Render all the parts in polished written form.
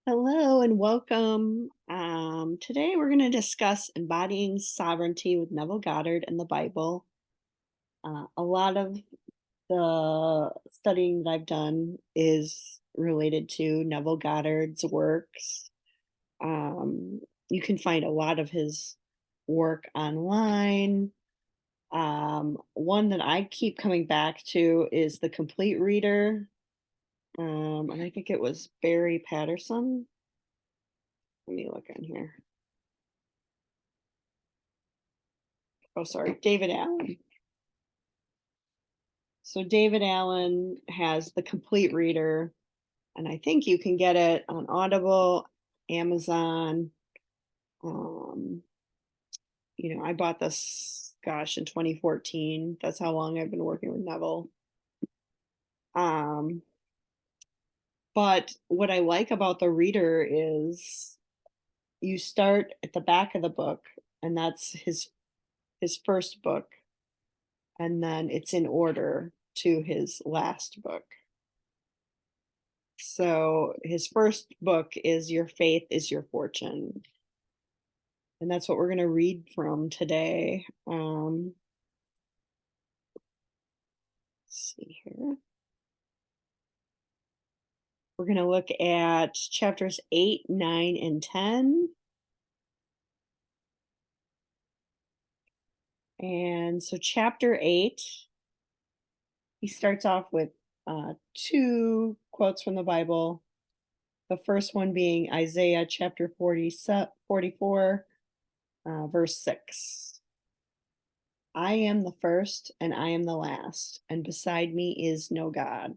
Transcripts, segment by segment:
Hello and welcome. Today we're going to discuss embodying sovereignty with Neville Goddard and the Bible. A lot of the studying that I've done is related to Neville Goddard's works. Um, you can find a lot of his work online. One that I keep coming back to is The Complete Reader. And I think it was Barry Patterson. Let me look in here. Oh, sorry, David Allen. So David Allen has The Complete Reader, and I think you can get it on Audible, Amazon. Um, I bought this, gosh, in 2014. That's how long I've been working with Neville. Um, but what I like about the reader is you start at the back of the book, and that's his first book, and then it's in order to his last book. So his first book is Your Faith is Your Fortune. And that's what we're going to read from today. Let's see here. We're going to look at chapters 8, 9, and 10. And so, chapter 8, he starts off with two quotes from the Bible. The first one being Isaiah chapter 44, verse 6. I am the first and I am the last, and beside me is no God.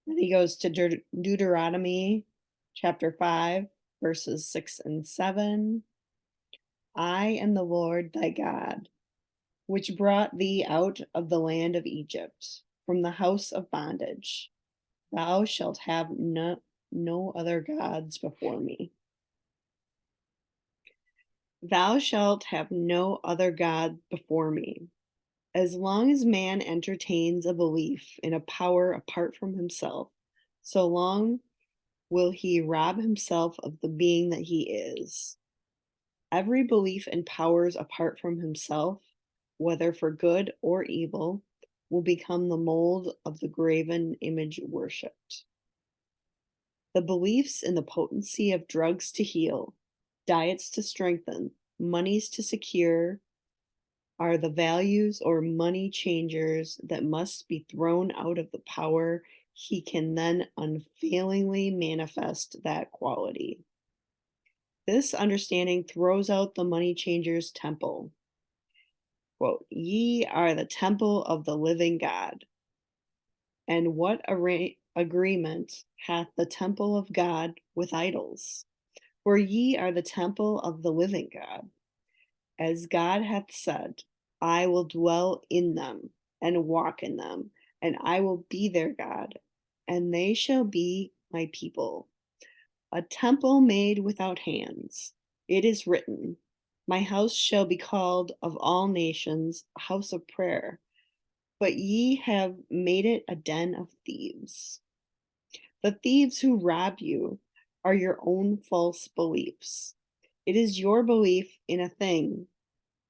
Then he goes to Deuteronomy chapter 5, verses 6 and 7. I am the Lord thy God, which brought thee out of the land of Egypt, from the house of bondage. Thou shalt have no other gods before me. Thou shalt have no other God before me. As long as man entertains a belief in a power apart from himself, so long will he rob himself of the being that he is. Every belief in powers apart from himself, whether for good or evil, will become the mold of the graven image worshipped. The beliefs in the potency of drugs to heal, diets to strengthen, monies to secure, are the values or money changers that must be thrown out of the power he can then unfailingly manifest that quality. This understanding throws out the money changer's temple. Quote, ye are the temple of the living God. And what agreement hath the temple of God with idols? For ye are the temple of the living God. As God hath said, I will dwell in them and walk in them, and I will be their God, and they shall be my people. A temple made without hands. It is written, my house shall be called of all nations a house of prayer, but ye have made it a den of thieves. The thieves who rob you are your own false beliefs. It is your belief in a thing,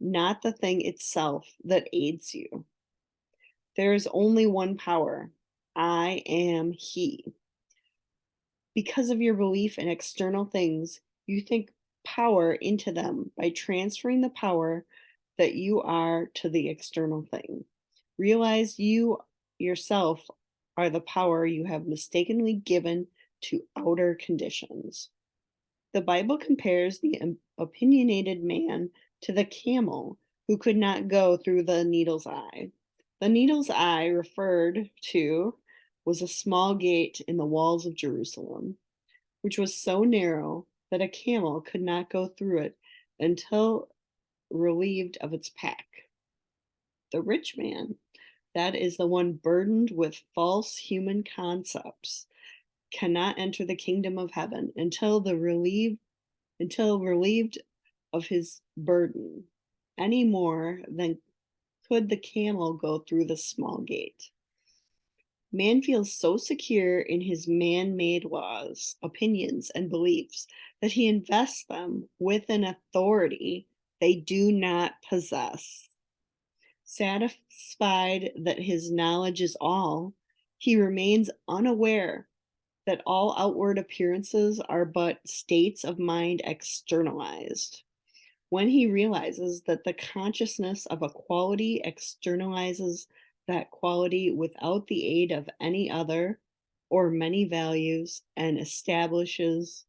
not the thing itself, that aids you. There is only one power. I am He. Because of your belief in external things, you think power into them by transferring the power that you are to the external thing. Realize you yourself are the power you have mistakenly given to outer conditions. The Bible compares the opinionated man to the camel who could not go through the needle's eye. The needle's eye referred to was a small gate in the walls of Jerusalem, which was so narrow that a camel could not go through it until relieved of its pack. The rich man, that is the one burdened with false human concepts, cannot enter the kingdom of heaven until relieved of his burden, any more than could the camel go through the small gate. Man feels so secure in his man made laws, opinions, and beliefs that he invests them with an authority they do not possess. Satisfied that his knowledge is all, he remains unaware that all outward appearances are but states of mind externalized. When he realizes that the consciousness of a quality externalizes that quality without the aid of any other or many values and establishes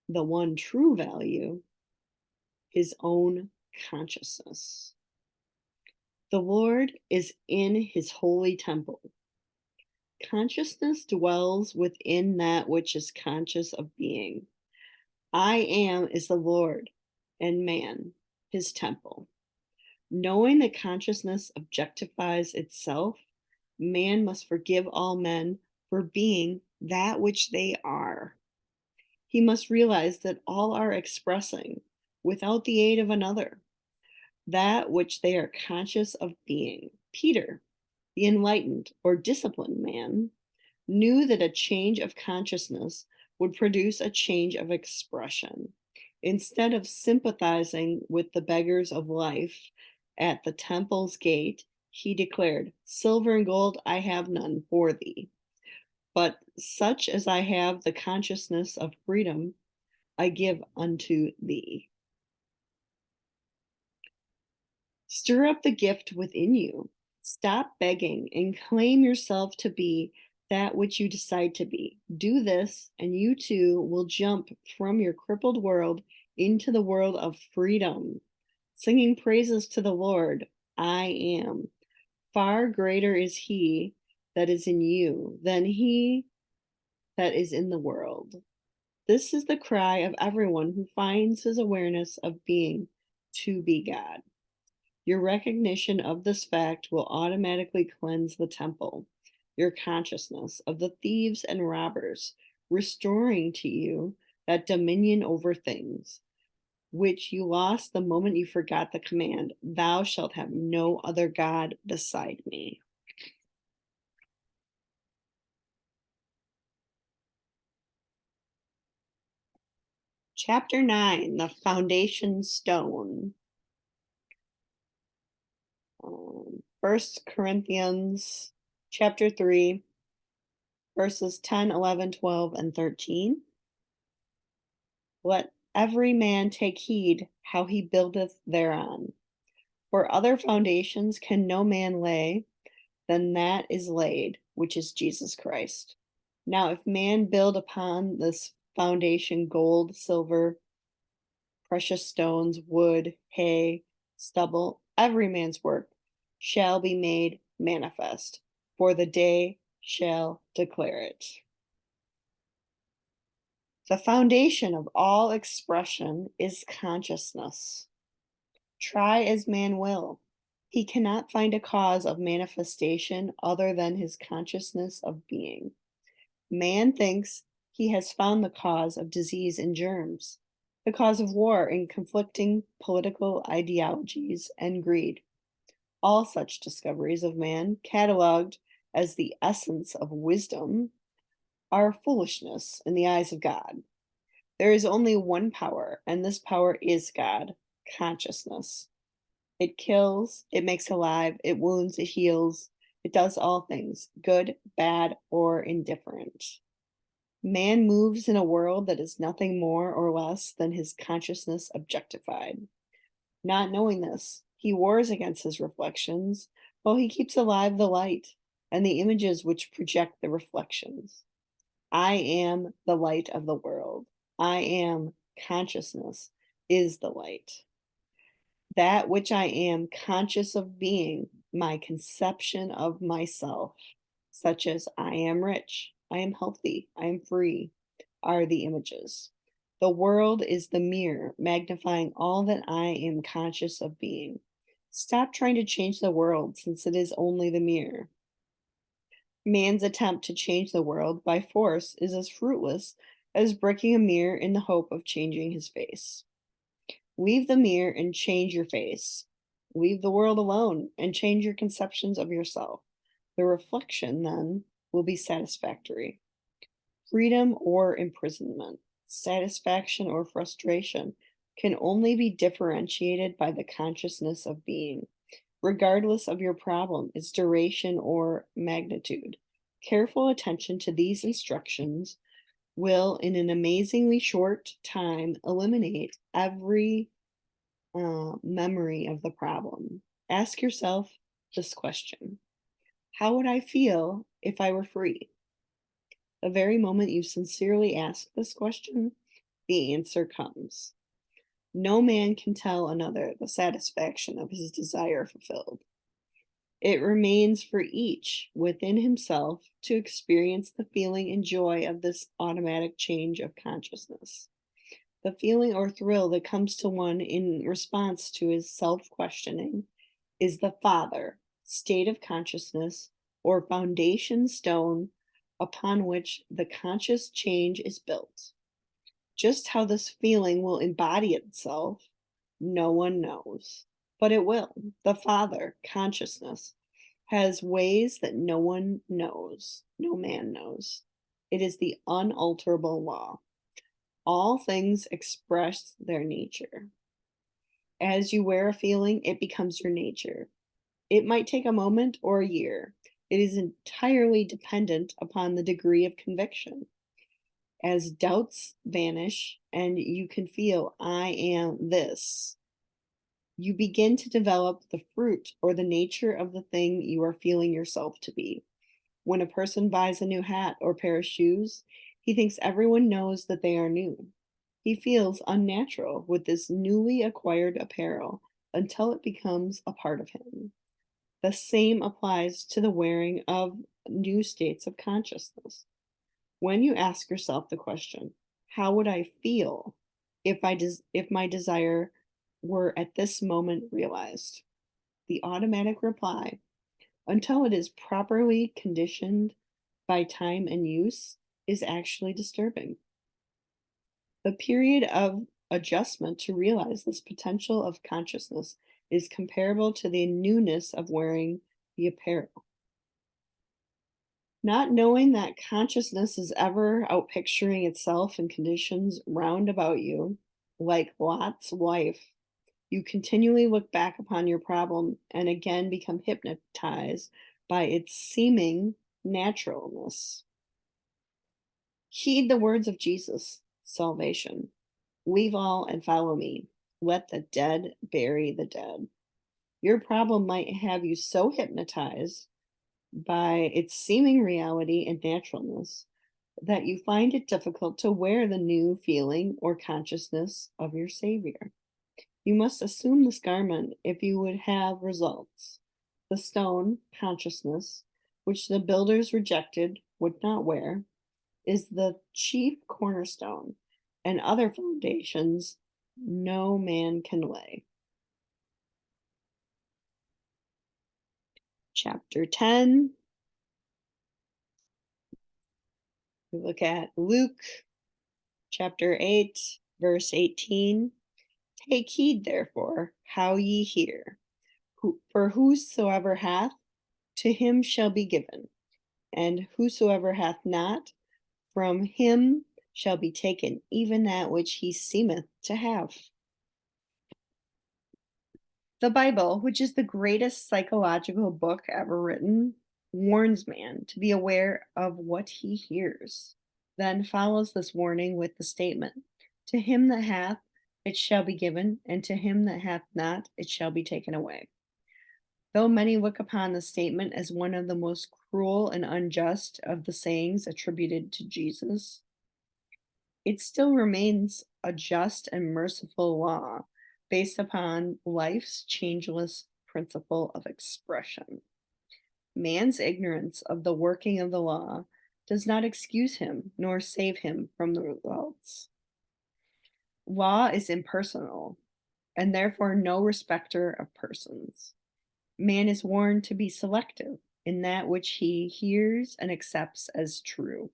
the one true value, his own consciousness. The Lord is in his holy temple. Consciousness dwells within that which is conscious of being. I am is the Lord, and man, his temple. Knowing that consciousness objectifies itself, man must forgive all men for being that which they are. He must realize that all are expressing, without the aid of another, that which they are conscious of being. Peter, the enlightened or disciplined man, knew that a change of consciousness would produce a change of expression. Instead of sympathizing with the beggars of life at the temple's gate, he declared, "Silver and gold I have none for thee, but such as I have the consciousness of freedom, I give unto thee." Stir up the gift within you. Stop begging and claim yourself to be that which you decide to be. Do this, and you too will jump from your crippled world into the world of freedom, singing praises to the Lord. I am. Far greater is He that is in you than he that is in the world. This is the cry of everyone who finds his awareness of being to be God. Your recognition of this fact will automatically cleanse the temple, your consciousness, of the thieves and robbers, restoring to you that dominion over things, which you lost the moment you forgot the command, "Thou shalt have no other God beside me." Chapter 9, the foundation stone. 1 Corinthians chapter 3, verses 10, 11, 12, and 13. Let every man take heed how he buildeth thereon. For other foundations can no man lay than that is laid, which is Jesus Christ. Now, if man build upon this foundation gold, silver, precious stones, wood, hay, stubble, every man's work shall be made manifest, for the day shall declare it. The foundation of all expression is consciousness. Try as man will, he cannot find a cause of manifestation other than his consciousness of being. Man thinks he has found the cause of disease in germs, the cause of war in conflicting political ideologies and greed. All such discoveries of man, catalogued as the essence of wisdom, are foolishness in the eyes of God. There is only one power, and this power is God, consciousness. It kills, it makes alive, it wounds, it heals, it does all things, good, bad, or indifferent. Man moves in a world that is nothing more or less than his consciousness objectified. Not knowing this, he wars against his reflections, while he keeps alive the light and the images which project the reflections. I am the light of the world. I am consciousness, is the light. That which I am conscious of being, my conception of myself, such as I am rich, I am healthy, I am free, are the images. The world is the mirror magnifying all that I am conscious of being. Stop trying to change the world, since it is only the mirror. Man's attempt to change the world by force is as fruitless as breaking a mirror in the hope of changing his face. Leave the mirror and change your face. Leave the world alone and change your conceptions of yourself. The reflection, then, will be satisfactory. Freedom or imprisonment, satisfaction or frustration can only be differentiated by the consciousness of being, regardless of your problem, its duration or magnitude. Careful attention to these instructions will, in an amazingly short time, eliminate every memory of the problem. Ask yourself this question: how would I feel if I were free? The very moment you sincerely ask this question, the answer comes. No man can tell another the satisfaction of his desire fulfilled. It remains for each within himself to experience the feeling and joy of this automatic change of consciousness. The feeling or thrill that comes to one in response to his self questioning is the father, state of consciousness, or foundation stone upon which the conscious change is built. Just how this feeling will embody itself, no one knows, but it will. The Father, consciousness, has ways that no one knows, no man knows. It is the unalterable law. All things express their nature. As you wear a feeling, it becomes your nature. It might take a moment or a year. It is entirely dependent upon the degree of conviction. As doubts vanish and you can feel, I am this, you begin to develop the fruit or the nature of the thing you are feeling yourself to be. When a person buys a new hat or pair of shoes, he thinks everyone knows that they are new. He feels unnatural with this newly acquired apparel until it becomes a part of him. The same applies to the wearing of new states of consciousness. When you ask yourself the question, how would I feel if my desire were at this moment realized? The automatic reply, until it is properly conditioned by time and use, is actually disturbing. The period of adjustment to realize this potential of consciousness is comparable to the newness of wearing the apparel. Not knowing that consciousness is ever outpicturing itself in conditions round about you, like Lot's wife, you continually look back upon your problem and again become hypnotized by its seeming naturalness. Heed the words of Jesus, salvation. Leave all and follow me. Let the dead bury the dead. Your problem might have you so hypnotized by its seeming reality and naturalness that you find it difficult to wear the new feeling or consciousness of your Savior. You must assume this garment if you would have results. The stone, consciousness, which the builders rejected, would not wear, is the chief cornerstone, and other foundations no man can lay. Chapter 10. We look at Luke chapter 8, verse 18. Take heed, therefore, how ye hear. For whosoever hath, to him shall be given, and whosoever hath not, from him shall be taken even that which he seemeth to have. The Bible, which is the greatest psychological book ever written, warns man to be aware of what he hears. Then follows this warning with the statement, to him that hath, it shall be given, and to him that hath not, it shall be taken away. Though many look upon the statement as one of the most cruel and unjust of the sayings attributed to Jesus, it still remains a just and merciful law based upon life's changeless principle of expression. Man's ignorance of the working of the law does not excuse him nor save him from the results. Law is impersonal and therefore no respecter of persons. Man is warned to be selective in that which he hears and accepts as true.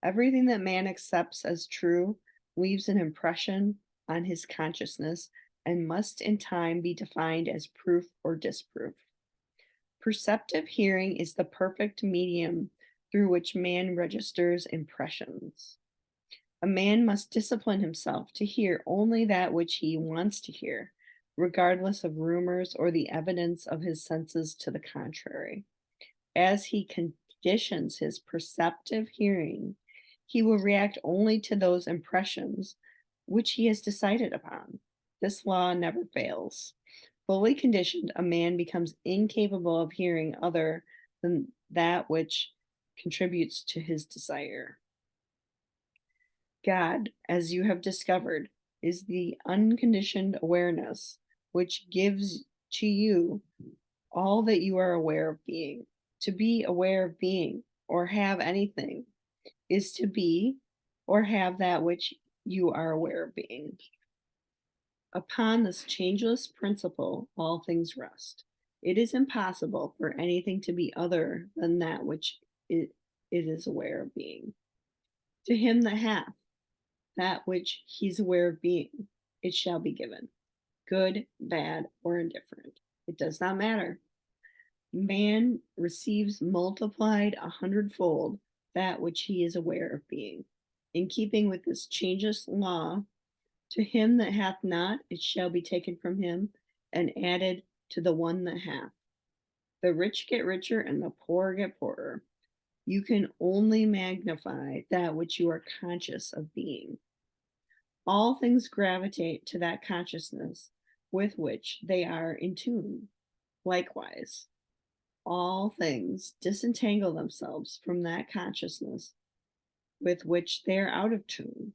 Everything that man accepts as true leaves an impression on his consciousness and must in time be defined as proof or disproof. Perceptive hearing is the perfect medium through which man registers impressions. A man must discipline himself to hear only that which he wants to hear, regardless of rumors or the evidence of his senses to the contrary. As he conditions his perceptive hearing, he will react only to those impressions which he has decided upon. This law never fails. Fully conditioned, a man becomes incapable of hearing other than that which contributes to his desire. God, as you have discovered, is the unconditioned awareness which gives to you all that you are aware of being. To be aware of being or have anything is to be or have that which you are aware of being. Upon this changeless principle, all things rest. It is impossible for anything to be other than that which it is aware of being. To him that hath that which he's aware of being, it shall be given, good, bad, or indifferent. It does not matter. Man receives multiplied 100-fold that which he is aware of being. In keeping with this changeless law, to him that hath not, it shall be taken from him and added to the one that hath. The rich get richer and the poor get poorer. You can only magnify that which you are conscious of being. All things gravitate to that consciousness with which they are in tune. Likewise, all things disentangle themselves from that consciousness with which they are out of tune.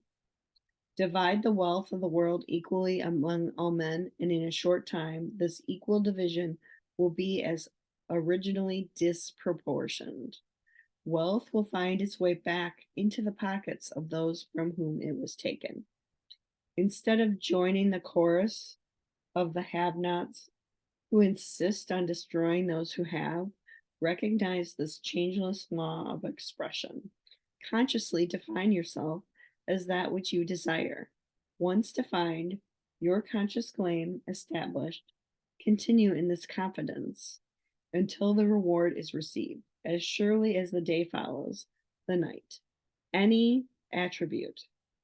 Divide the wealth of the world equally among all men, and in a short time, this equal division will be as originally disproportioned. Wealth will find its way back into the pockets of those from whom it was taken. Instead of joining the chorus of the have nots who insist on destroying those who have, recognize this changeless law of expression. Consciously define yourself as that which you desire. Once defined, your conscious claim established, continue in this confidence until the reward is received, as surely as the day follows the night. Any attribute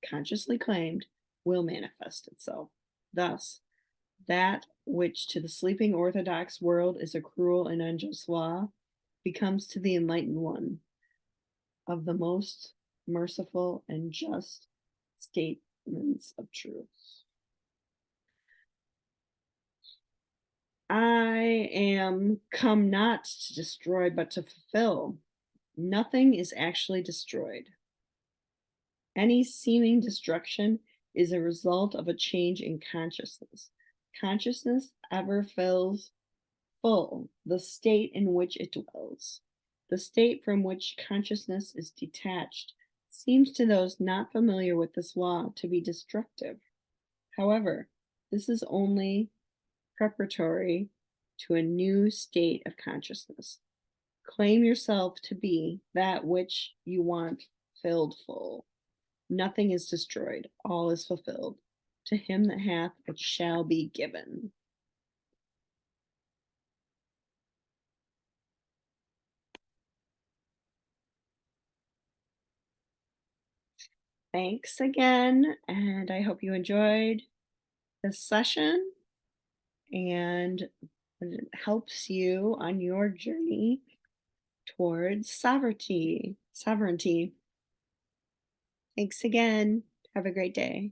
consciously claimed will manifest itself. Thus, that which to the sleeping orthodox world is a cruel and unjust law becomes to the enlightened one of the most merciful and just statements of truth. I am come not to destroy, but to fulfill. Nothing is actually destroyed. Any seeming destruction is a result of a change in consciousness. Consciousness ever fills full the state in which it dwells. The state from which consciousness is detached seems to those not familiar with this law to be destructive. However, this is only preparatory to a new state of consciousness. Claim yourself to be that which you want filled full. Nothing is destroyed, all is fulfilled. To him that hath, it shall be given. Thanks again, and I hope you enjoyed this session and it helps you on your journey towards sovereignty. Thanks again. Have a great day.